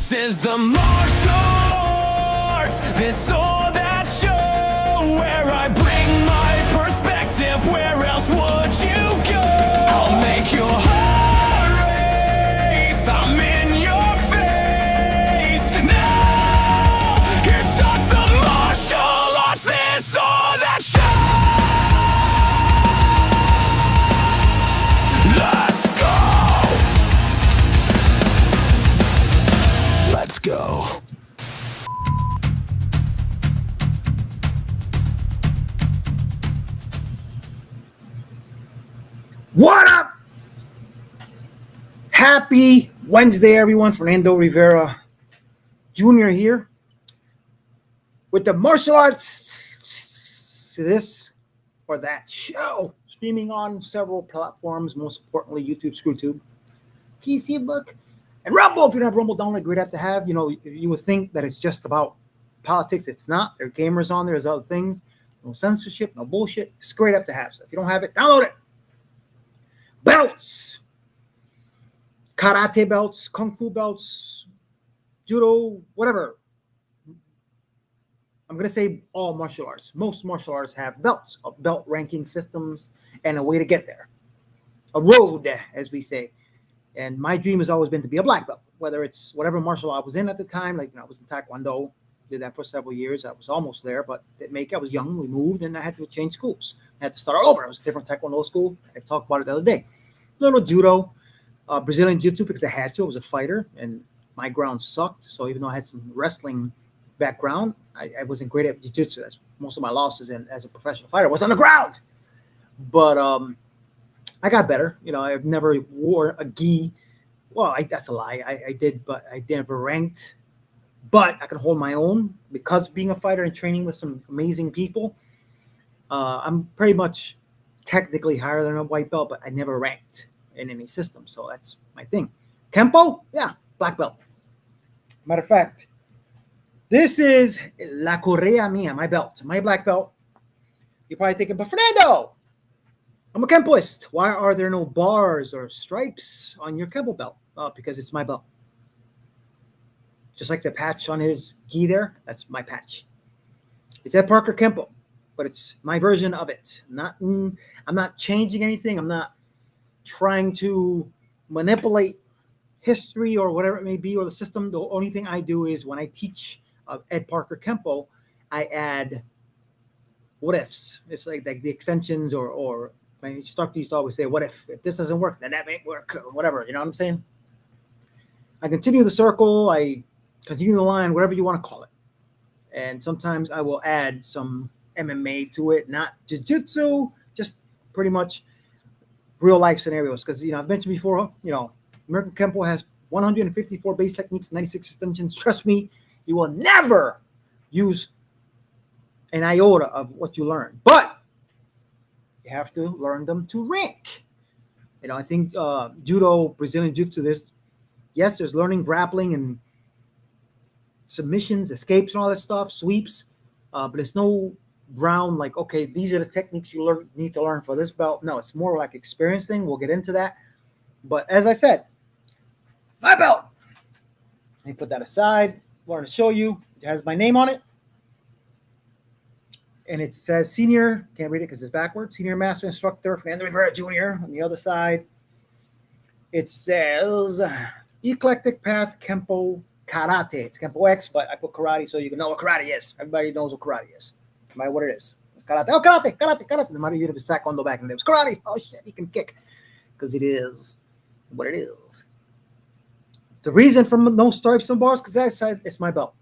This is the martial arts, this or that show, where I bring my perspective, where else would you go? I'll make your heart race, I'm in your face. Now, here starts the martial arts, this or that show. Let's go! Let's go. What up? Happy Wednesday, everyone. Fernando Rivera Jr. here with the martial arts this or that show, streaming on several platforms, most importantly YouTube, ScrewTube, PC Book, and Rumble. If you don't have Rumble, download, great app to have. You know, you would think that it's just about politics. It's not. There are gamers on there. There's other things. No censorship, no bullshit. It's a great app to have. So if you don't have it, download it. Belts, karate belts, kung fu belts, judo, whatever. I'm going to say all martial arts. Most martial arts have belts, belt ranking systems, and a way to get there. A road, as we say. And my dream has always been to be a black belt, whether it's whatever martial art I was in at the time. Like, I was in Taekwondo, did that for several years. I was almost there, but didn't make it. I was young. We moved, and I had to change schools. I had to start all over. It was a different Taekwondo school. I talked about it the other day. A little judo, Brazilian jiu-jitsu because I had to. I was a fighter, and my ground sucked. So even though I had some wrestling background, I wasn't great at jiu-jitsu. That's most of my losses as a professional fighter was on the ground. But I got better. You know, I've never wore a gi. Well, that's a lie. I did, but I never ranked. But I can hold my own because being a fighter and training with some amazing people. I'm pretty much technically higher than a white belt, but I never ranked in any system. So that's my thing. Kempo? Yeah, black belt. Matter of fact, this is La Correa Mia, my belt, my black belt. You're probably thinking, but Fernando, I'm a Kempoist. Why are there no bars or stripes on your Kempo belt? Because it's my belt. Just like the patch on his gi there, that's my patch. It's Ed Parker Kempo, but it's my version of it. I'm not changing anything. I'm not trying to manipulate history or whatever it may be or the system. The only thing I do is when I teach Ed Parker Kempo, I add what ifs. It's like the extensions or my instructor used to always say, what if this doesn't work, then that may work, or whatever. You know what I'm saying? I continue the circle. I continue the line, whatever you want to call it. And sometimes I will add some MMA to it, not jiu-jitsu, just pretty much real life scenarios. Because, I've mentioned before, American Kempo has 154 base techniques, 96 extensions. Trust me, you will never use an iota of what you learn. But you have to learn them to rank. I think judo, Brazilian jiu-jitsu, there's learning grappling and submissions, escapes, and all that stuff, sweeps. But it's no ground like, okay, these are the techniques you need to learn for this belt. No, it's more like experience thing. We'll get into that. But as I said, my belt. Let me put that aside. Wanted to show you. It has my name on it. And it says senior, can't read it because it's backwards, senior master instructor Fernando Rivera Jr. On the other side, it says Eclectic Path Kempo Karate. It's Kempo X, but I put karate so you can know what karate is. Everybody knows what karate is, no matter what it is. It's karate. Oh, karate. No matter if it's taekwondo back in the day, it was karate. Oh, shit, he can kick because it is what it is. The reason for no stripes and bars because I said it's my belt.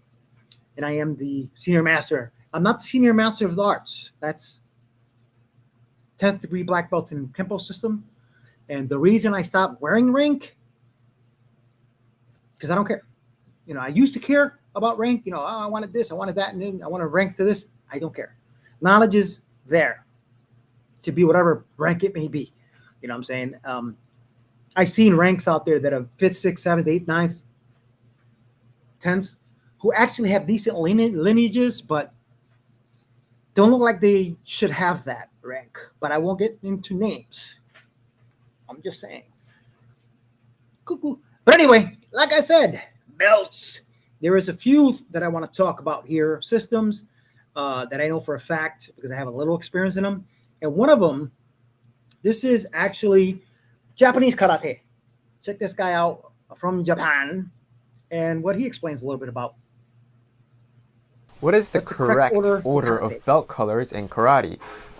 And I am the senior master. I'm not the senior master of the arts. That's 10th degree black belt in Kempo system. And the reason I stopped wearing rank, because I don't care. I used to care about rank. I wanted this, I wanted that, and then I want to rank to this. I don't care. Knowledge is there to be whatever rank it may be. You know what I'm saying? I've seen ranks out there that are 5th, 6th, 7th, 8th, 9th, 10th, who actually have decent lineages, but don't look like they should have that rank. But I won't get into names. I'm just saying. Cuckoo. But anyway, like I said, belts. There is a few that I want to talk about here, systems that I know for a fact because I have a little experience in them. And one of them, this is actually Japanese karate. Check this guy out from Japan and what he explains a little bit about. What is the What's the correct correct order order for karate? of belt colors in karate?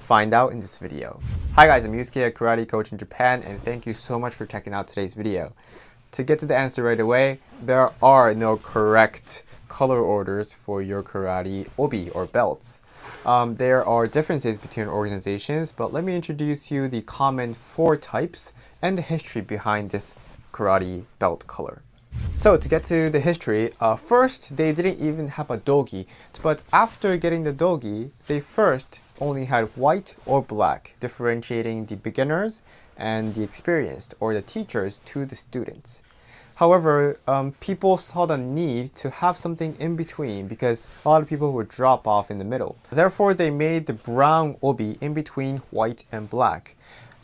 Find out in this video. Hi guys, I'm Yusuke, a karate coach in Japan, and thank you so much for checking out today's video. To get to the answer right away, there are no correct color orders for your karate obi or belts. There are differences between organizations, but let me introduce you the common 4 types and the history behind this karate belt color. So to get to the history, first they didn't even have a dogi, but after getting the dogi, they first only had white or black, differentiating the beginners and the experienced or the teachers to the students. However, people saw the need to have something in between because a lot of people would drop off in the middle. Therefore, they made the brown obi in between white and black.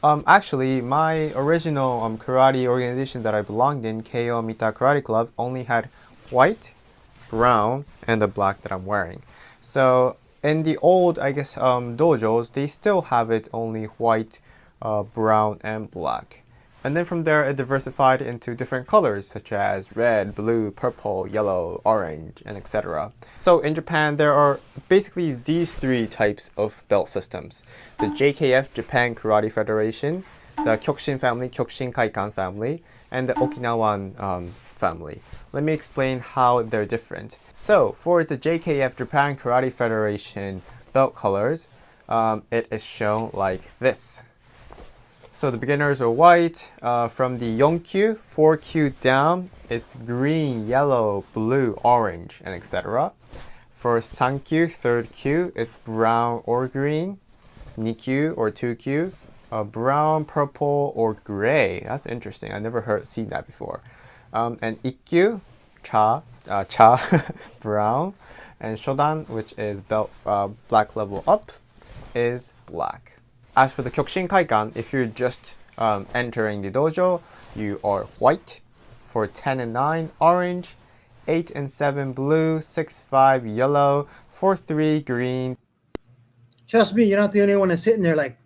Actually, my original karate organization that I belonged in, Keio Mita Karate Club, only had white, brown, and the black that I'm wearing. So in the old, I guess, dojos, they still have it only white, brown, and black. And then from there, it diversified into different colors such as red, blue, purple, yellow, orange, and etc. So in Japan, there are basically these 3 types of belt systems. The JKF, Japan Karate Federation, the Kyokushin family, Kyokushin Kaikan family, and the Okinawan family. Let me explain how they're different. So for the JKF, Japan Karate Federation belt colors, it is shown like this. So the beginners are white. From the Yonkyu, 4Q down, it's green, yellow, blue, orange, and etc. For Sankyu, 3rd Q, it's brown or green. Nikyu or 2Q, brown, purple, or gray. That's interesting. I never seen that before. And Ikkyu, cha, brown. And Shodan, which is belt black level up, is black. As for the Kyokushin Kaikan, if you're just entering the dojo, you are white. For 10 and 9, orange. 8 and 7, blue. 6, 5, yellow. 4, 3, green. Trust me, you're not the only one that's sitting there like,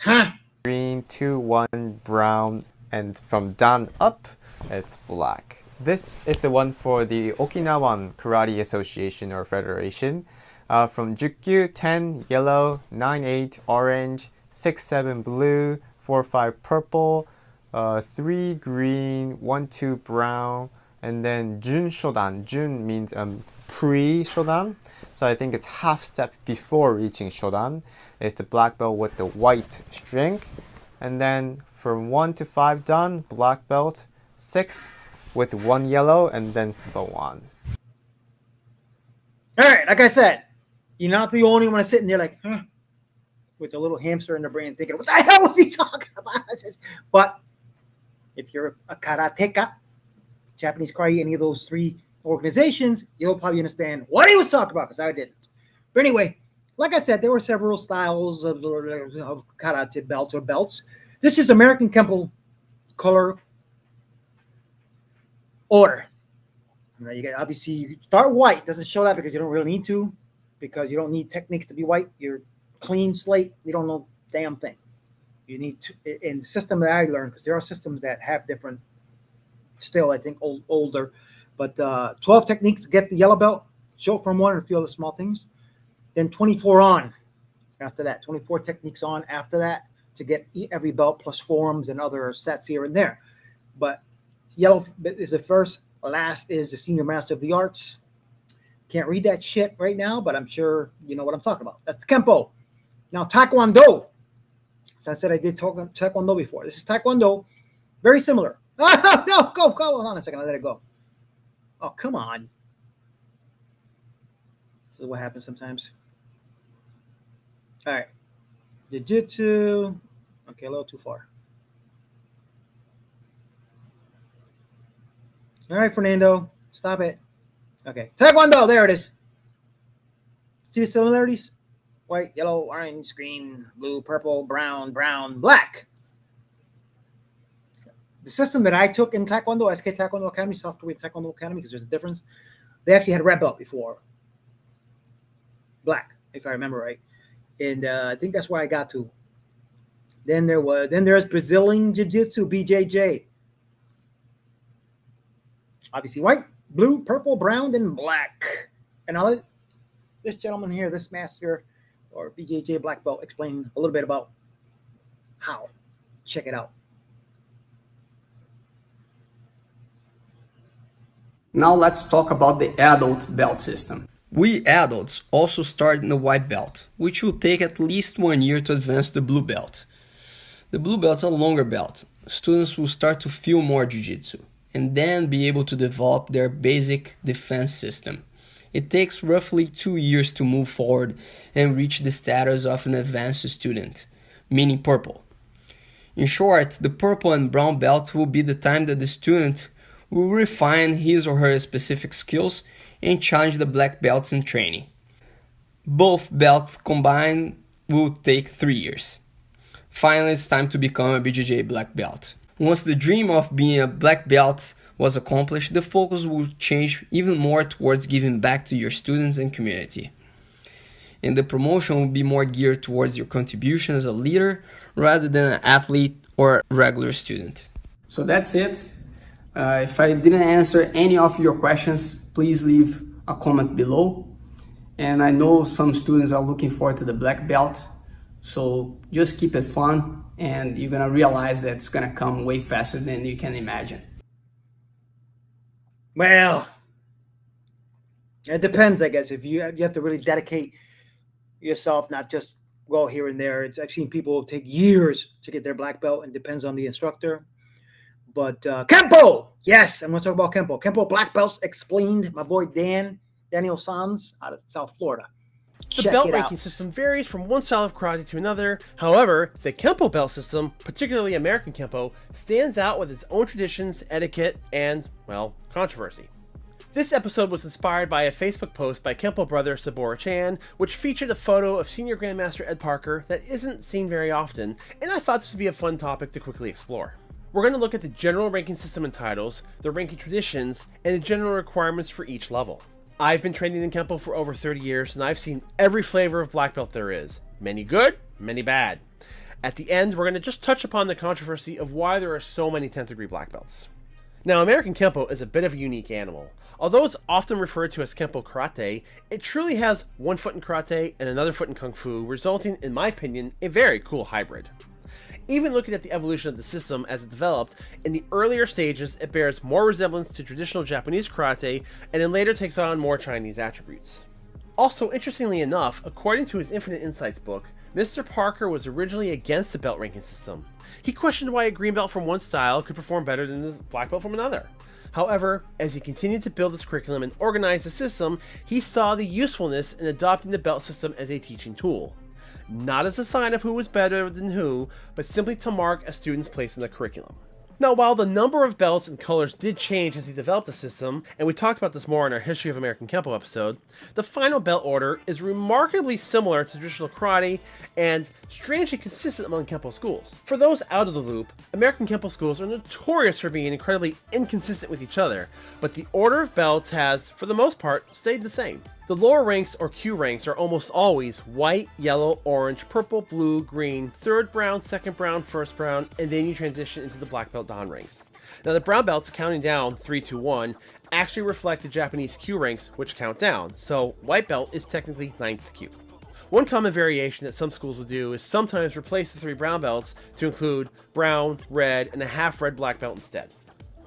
huh? Green, 2, 1, brown. And from down up, it's black. This is the one for the Okinawan Karate Association or Federation. From Jukyu, 10 yellow, 9, 8 orange, 6, 7 blue, 4, 5 purple, 3 green, 1, 2 brown, and then Jun Shodan. Jun means pre-Shodan, so I think it's half step before reaching Shodan. It's the black belt with the white string, and then from 1 to 5 done, black belt, 6 with 1 yellow, and then so on. All right, like I said, you're not the only one sitting there like, huh, with a little hamster in their brain thinking, what the hell was he talking about? But if you're a karateka, Japanese karate, any of those 3 organizations, you'll probably understand what he was talking about because I didn't. But anyway, like I said, there were several styles of karate belts or belts. This is American Kempo color order. You got, obviously, you start white. Doesn't show that because you don't really need to, because you don't need techniques to be white. You're clean slate. You don't know damn thing. You need to, in the system that I learned, because there are systems that have different, still I think older, but 12 techniques to get the yellow belt. Show from 1 and feel the small things. Then 24 on. After that, 24 techniques on after that to get every belt plus forms and other sets here and there. But yellow is the first. Last is the Senior Master of the Arts. Can't read that shit right now, but I'm sure you know what I'm talking about. That's Kempo. Now, Taekwondo. As I said, I did Taekwondo before. This is Taekwondo. Very similar. Oh, no, go. Hold on a second. I let it go. Oh, come on. This is what happens sometimes. All right. Jiu-Jitsu. Okay, a little too far. All right, Fernando. Stop it. Okay. Taekwondo. There it is. 2 similarities. White, yellow, orange, green, blue, purple, brown, black. The system that I took in Taekwondo, SK Taekwondo Academy, South Korean Taekwondo Academy, because there's a difference. They actually had red belt before black, if I remember right, and I think that's where I got to. Then there's Brazilian Jiu-Jitsu, BJJ. Obviously white, blue, purple, brown, and black. And I'll let this gentleman here, this master or BJJ black belt, explain a little bit about how. Check it out. Now let's talk about the adult belt system. We adults also start in the white belt, which will take at least 1 year to advance to the blue belt. The blue belt's a longer belt. Students will start to feel more jiu-jitsu and then be able to develop their basic defense system. It takes roughly 2 years to move forward and reach the status of an advanced student, meaning purple. In short, the purple and brown belt will be the time that the student will refine his or her specific skills and challenge the black belts in training. Both belts combined will take 3 years. Finally, it's time to become a BJJ black belt. Once the dream of being a black belt was accomplished, the focus will change even more towards giving back to your students and community. And the promotion will be more geared towards your contribution as a leader rather than an athlete or regular student. So that's it. If I didn't answer any of your questions, please leave a comment below. And I know some students are looking forward to the black belt, so just keep it fun and you're gonna realize that it's gonna come way faster than you can imagine. Well, it depends, I guess. If you have to really dedicate yourself, not just go here and there. I've seen people take years to get their black belt, and depends on the instructor. But Kempo, yes, I'm going to talk about Kempo. Kempo black belts explained. My boy Daniel Sanz out of South Florida. The belt ranking system varies from one style of karate to another. However, the Kempo belt system, particularly American Kempo, stands out with its own traditions, etiquette, and, well, controversy. This episode was inspired by a Facebook post by Kempo brother Sabora Chan, which featured a photo of Senior Grandmaster Ed Parker that isn't seen very often, and I thought this would be a fun topic to quickly explore. We're going to look at the general ranking system and titles, the ranking traditions, and the general requirements for each level. I've been training in Kempo for over 30 years, and I've seen every flavor of black belt there is. Many good, many bad. At the end, we're going to just touch upon the controversy of why there are so many 10th degree black belts. Now, American Kempo is a bit of a unique animal. Although it's often referred to as Kempo Karate, it truly has one foot in Karate and another foot in Kung Fu, resulting, in my opinion, a very cool hybrid. Even looking at the evolution of the system as it developed, in the earlier stages it bears more resemblance to traditional Japanese karate, and then later takes on more Chinese attributes. Also, interestingly enough, according to his Infinite Insights book, Mr. Parker was originally against the belt ranking system. He questioned why a green belt from one style could perform better than a black belt from another. However, as he continued to build his curriculum and organize the system, he saw the usefulness in adopting the belt system as a teaching tool. Not as a sign of who was better than who, but simply to mark a student's place in the curriculum. Now, while the number of belts and colors did change as he developed the system, and we talked about this more in our History of American Kempo episode, the final belt order is remarkably similar to traditional karate and strangely consistent among Kempo schools. For those out of the loop, American Kempo schools are notorious for being incredibly inconsistent with each other, but the order of belts has, for the most part, stayed the same. The lower ranks, or Q ranks, are almost always white, yellow, orange, purple, blue, green, third brown, second brown, first brown, and then you transition into the black belt Dan ranks. Now the brown belts, counting down 3, 2, 1, actually reflect the Japanese Q ranks, which count down, so white belt is technically 9th Q. One common variation that some schools will do is sometimes replace the 3 brown belts to include brown, red, and a half red black belt instead.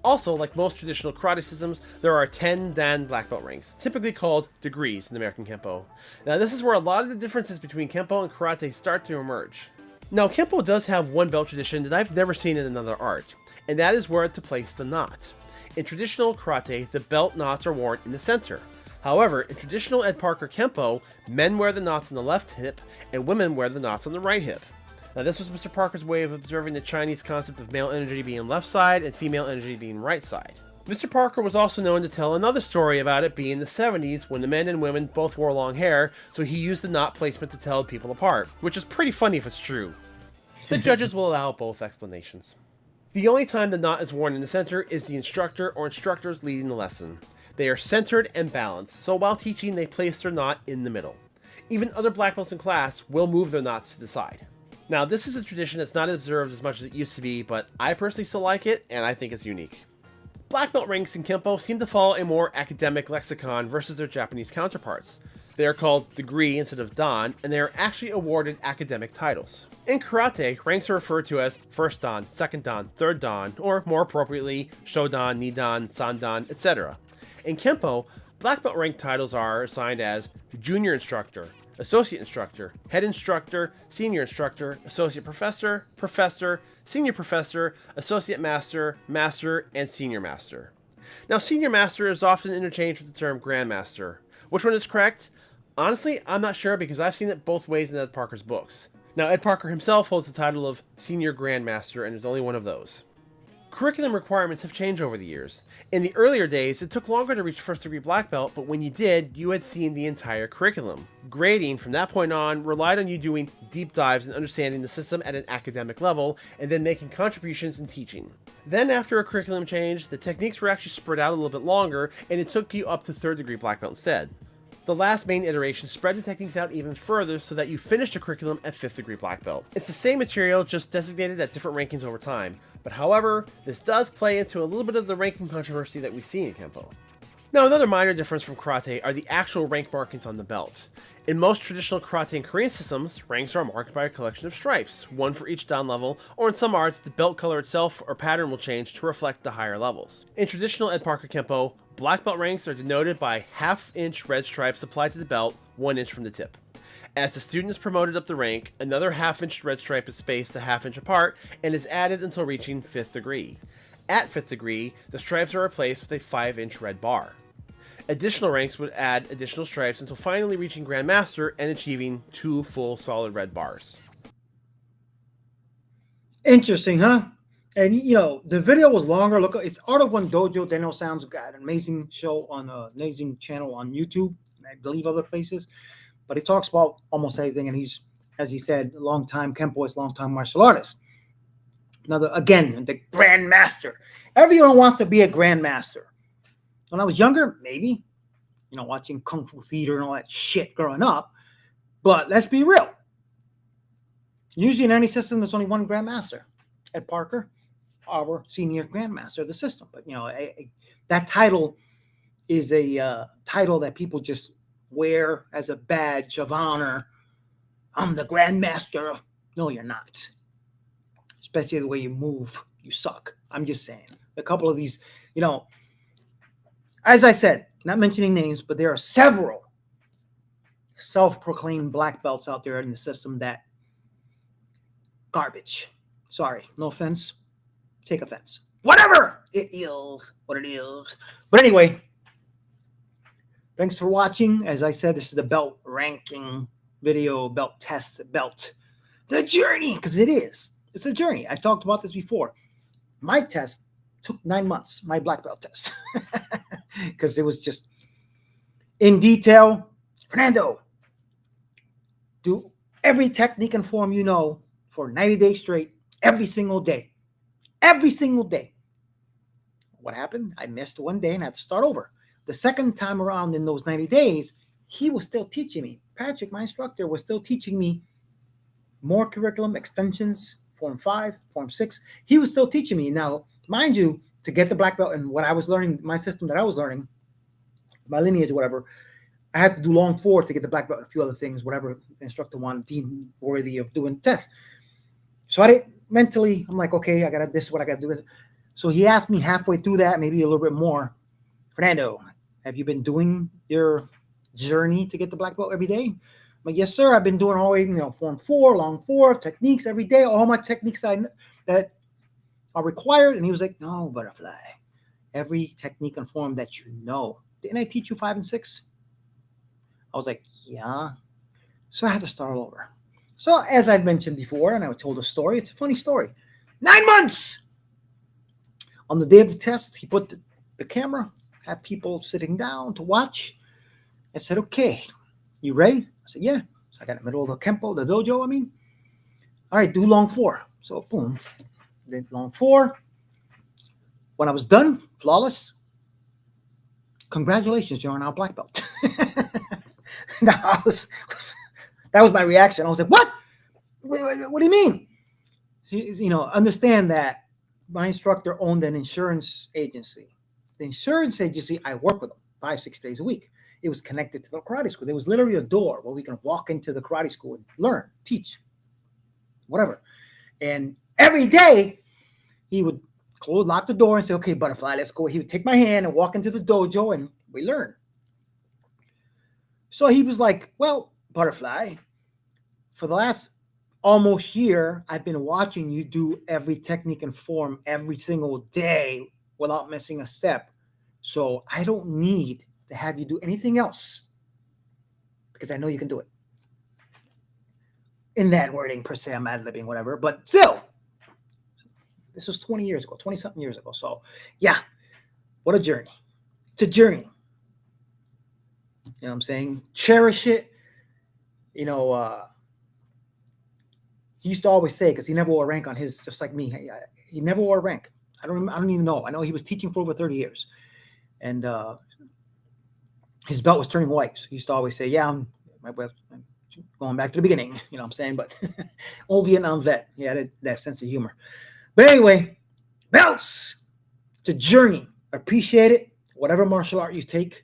Also, like most traditional karate systems, there are 10 Dan black belt ranks, typically called degrees in American Kempo. Now this is where a lot of the differences between Kempo and karate start to emerge. Now Kempo does have one belt tradition that I've never seen in another art, and that is where to place the knot. In traditional karate, the belt knots are worn in the center. However, in traditional Ed Parker Kempo, men wear the knots on the left hip, and women wear the knots on the right hip. Now this was Mr. Parker's way of observing the Chinese concept of male energy being left side and female energy being right side. Mr. Parker was also known to tell another story about it being the 70s when the men and women both wore long hair, so he used the knot placement to tell people apart, which is pretty funny if it's true. The judges will allow both explanations. The only time the knot is worn in the center is the instructor or instructors leading the lesson. They are centered and balanced, so while teaching they place their knot in the middle. Even other black belts in class will move their knots to the side. Now this is a tradition that's not observed as much as it used to be, but I personally still like it and I think it's unique. Black belt ranks in Kempo seem to follow a more academic lexicon versus their Japanese counterparts. They are called degree instead of dan, and they are actually awarded academic titles. In karate, ranks are referred to as first dan, second dan, third dan, or more appropriately, shodan, nidan, sandan, etc. In Kempo, black belt rank titles are assigned as junior instructor, associate instructor, head instructor, senior instructor, associate professor, professor, senior professor, associate master, master, and senior master. Now, senior master is often interchanged with the term grandmaster. Which one is correct? Honestly, I'm not sure because I've seen it both ways in Ed Parker's books. Now, Ed Parker himself holds the title of Senior Grandmaster and is only one of those. Curriculum requirements have changed over the years. In the earlier days, it took longer to reach first degree black belt, but when you did, you had seen the entire curriculum. Grading from that point on relied on you doing deep dives and understanding the system at an academic level, and then making contributions in teaching. Then after a curriculum change, the techniques were actually spread out a little bit longer, and it took you up to third degree black belt instead. The last main iteration spread the techniques out even further so that you finished the curriculum at 5th degree black belt. It's the same material, just designated at different rankings over time. But however, this does play into a little bit of the ranking controversy that we see in Kempo. Now, another minor difference from karate are the actual rank markings on the belt. In most traditional karate and Korean systems, ranks are marked by a collection of stripes, one for each dan level, or in some arts, the belt color itself or pattern will change to reflect the higher levels. In traditional Ed Parker Kempo, black belt ranks are denoted by half-inch red stripes applied to the belt, 1 inch from the tip. As the student is promoted up the rank, another half-inch red stripe is spaced a half-inch apart and is added until reaching 5th degree. At 5th degree, the stripes are replaced with a 5-inch red bar. Additional ranks would add additional stripes until finally reaching Grandmaster and achieving 2 full solid red bars. Interesting, huh? And you know, the video was longer. Look, it's Art of One Dojo. Daniel Sounds got an amazing show on an amazing channel on YouTube, and I believe other places. But he talks about almost everything, and he's, as he said, a long-time Kempoist, long-time martial artist. Now, again, the Grandmaster. Everyone wants to be a Grandmaster. When I was younger, maybe, you know, watching Kung Fu theater and all that shit growing up. But let's be real. Usually in any system, there's only one Grandmaster. Ed Parker, our senior Grandmaster of the system. But, you know, that title is a title that people just wear as a badge of honor. I'm the Grandmaster. No, you're not. Especially the way you move. You suck. I'm just saying. A couple of these, you know, as I said, not mentioning names, but there are several self-proclaimed black belts out there in the system that garbage. Sorry, no offense. Take offense. Whatever it is, what it is. But anyway, thanks for watching. As I said, this is the belt ranking video, belt test, belt. The journey, because it is. It's a journey. I talked about this before. My test took 9 months, my black belt test. Because it was just in detail. Fernando, do every technique and form you know for 90 days straight, every single day. Every single day. What happened? I missed one day and I had to start over. The second time around in those 90 days, he was still teaching me. Patrick, my instructor, was still teaching me more curriculum extensions, Form 5, Form 6. He was still teaching me. Now, mind you, to get the black belt and what I was learning, my system that I was learning, my lineage, whatever, I had to do long 4 to get the black belt and a few other things, whatever the instructor wanted, deemed worthy of doing the test. So I didn't mentally, I'm like, okay, this is what I got to do with it. So he asked me halfway through that, maybe a little bit more, Fernando, have you been doing your journey to get the black belt every day? I'm like, yes, sir. I've been doing all the way, you know, Form 4, long 4, techniques every day, all my techniques that are required. And he was like, no, butterfly, every technique and form that you know. Didn't I teach you 5 and 6? I was like, yeah. So I had to start all over. So as I've mentioned before, and I told a story, it's a funny story. 9 months! On the day of the test, he put the camera, had people sitting down to watch, and said, okay, you ready? I said, yeah. So I got in the middle of the Kempo, the dojo, I mean. All right, do long 4. So boom, long for. When I was done, flawless. Congratulations, you're now black belt. that was my reaction. I was like, what? What do you mean? You know, understand that my instructor owned an insurance agency. The insurance agency, I work with them 5-6 days a week. It was connected to the karate school. There was literally a door where we can walk into the karate school and learn, teach, whatever. And every day he would lock the door and say, okay, butterfly, let's go. He would take my hand and walk into the dojo and we learn. So he was like, well, butterfly, for the last almost year, I've been watching you do every technique and form every single day without missing a step. So I don't need to have you do anything else because I know you can do it. In that wording per se, I'm ad-libbing, whatever, but still, this was 20 years ago, 20-something years ago. So yeah, what a journey. It's a journey. You know what I'm saying? Cherish it. You know, he used to always say, because he never wore a rank on his, just like me, he never wore a rank. I don't even know. I know he was teaching for over 30 years. And his belt was turning white. So he used to always say, yeah, I'm going back to the beginning, you know what I'm saying? But old Vietnam vet. He had that sense of humor. But anyway, belts. It's a journey. Appreciate it. Whatever martial art you take,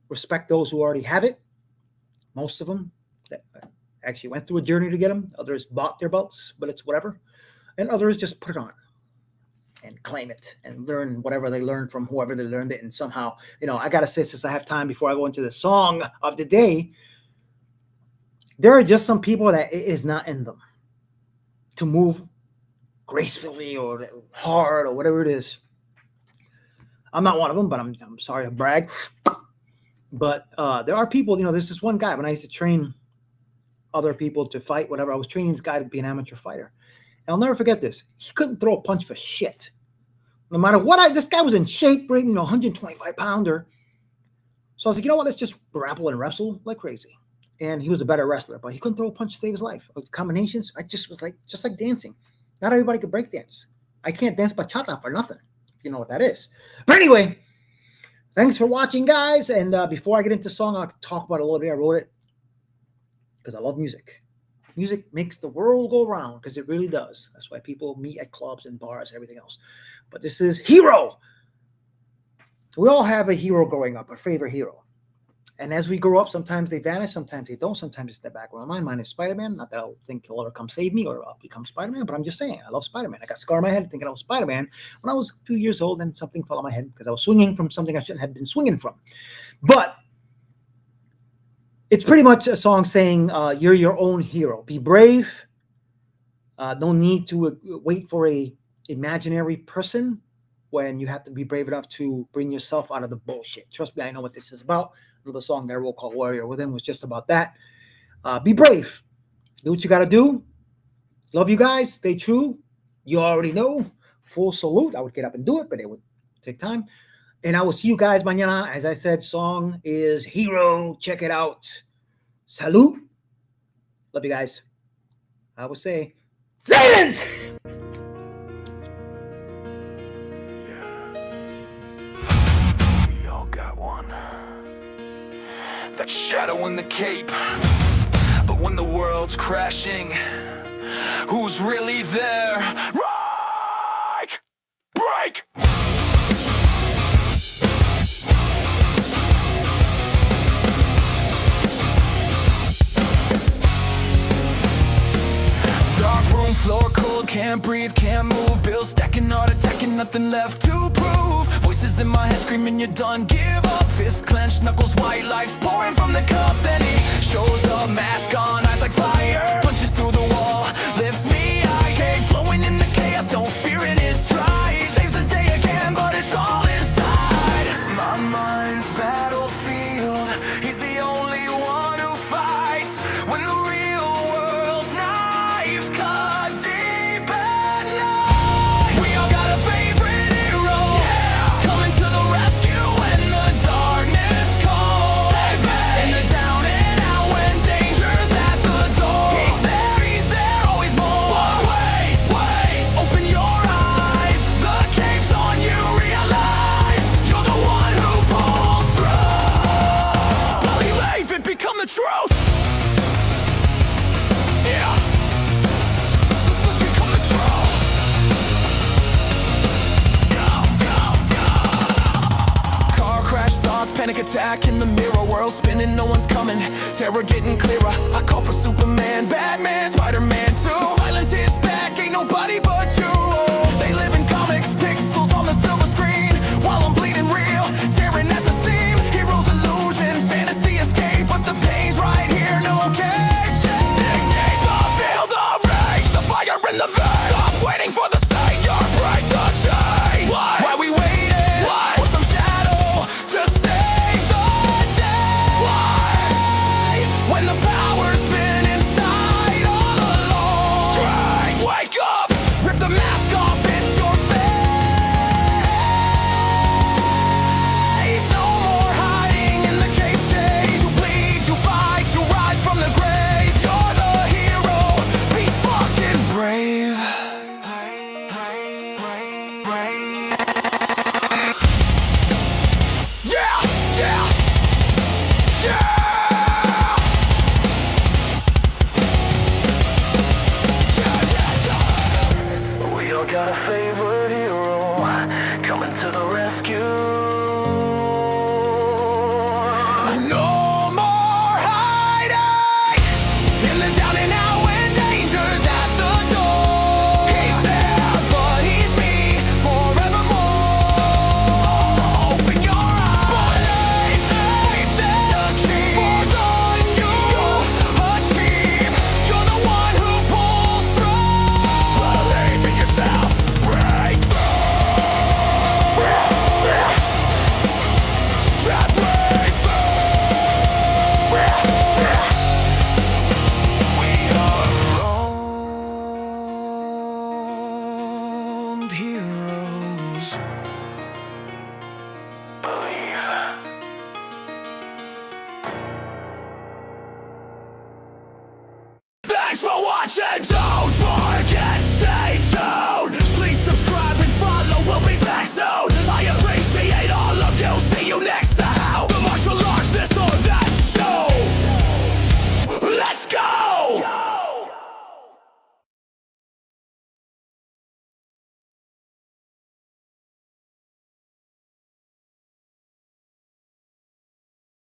respect those who already have it. Most of them that actually went through a journey to get them. Others bought their belts, but it's whatever. And others just put it on and claim it and learn whatever they learned from whoever they learned it. And somehow, you know, I got to say, since I have time before I go into the song of the day, there are just some people that it is not in them to move gracefully or hard or whatever it is. I'm not one of them, but I'm sorry to brag. But there are people, you know, there's this one guy when I used to train other people to fight, whatever. I was training this guy to be an amateur fighter. And I'll never forget this. He couldn't throw a punch for shit. No matter what, this guy was in shape, you know, 125 pounder. So I was like, you know what? Let's just grapple and wrestle like crazy. And he was a better wrestler, but he couldn't throw a punch to save his life. Combinations, I just was like, just like dancing. Not everybody could break dance. I can't dance bachata for nothing, if you know what that is. But anyway, thanks for watching, guys. And before I get into song, I'll talk about it a little bit. I wrote it because I love music. Music makes the world go round because it really does. That's why people meet at clubs and bars and everything else. But this is Hero. We all have a hero growing up, a favorite hero. And as we grow up, sometimes they vanish, sometimes they don't, sometimes it's the back of my mind. Mine is Spider-Man. Not that I'll think he'll ever come save me or I'll become Spider-Man, but I'm just saying, I love Spider-Man. I got a scar on my head thinking I was Spider-Man when I was a few years old and something fell on my head because I was swinging from something I shouldn't have been swinging from. But it's pretty much a song saying you're your own hero. Be brave. No need to wait for a imaginary person when you have to be brave enough to bring yourself out of the bullshit. Trust me, I know what this is about. Another song that I wrote called Warrior Within was just about that. Be brave. Do what you got to do. Love you guys. Stay true. You already know. Full salute. I would get up and do it, but it would take time. And I will see you guys mañana. As I said, song is Hero. Check it out. Salute. Love you guys. I will say, ladies! We all got one. That shadow in the cape. But when the world's crashing, who's really there? Break! Dark room, floor cold, can't breathe, can't move. Bills stacking, heart attacking, nothing left to prove. Voices in my head screaming, you're done, give up. Fist clenched, knuckles white, life's pouring from the cup. Then he shows up, mask on, eyes like fire. Punches through the wall, lifts me high. Cake flowing in the chaos, no fear in his stride. Saves the day again, but it's all inside. My mind's battlefield, he's the only one who fights. When the real world's knife cut deep at night. We all got a favorite hero, coming to the rescue when the darkness calls. Save me! In the down and out when danger's at the door. He's there, always more. Wait, open attack in the mirror, world spinning, no one's coming. Terror getting clearer. I call for Superman, Batman, Spider-Man too. Silence hits back, ain't nobody but you. They live in comics, pixels on the silver screen, while I'm bleeding real, tearing at the seam. Heroes illusion, fantasy escape, but the pain's right here, no cage. Dig deep, I feel the rage, the fire in the vein. Stop waiting for the savior, break the chain. Why we waiting? For some shadow to save the day? Why? When the power's been inside all along. Strike, wake up, rip the mask off, it's your face. No more hiding in the cave chase. You bleed, you fight, you rise from the grave. You're the hero, be fucking brave. Yeah, yeah, yeah. We all got a favorite hero coming to the rescue.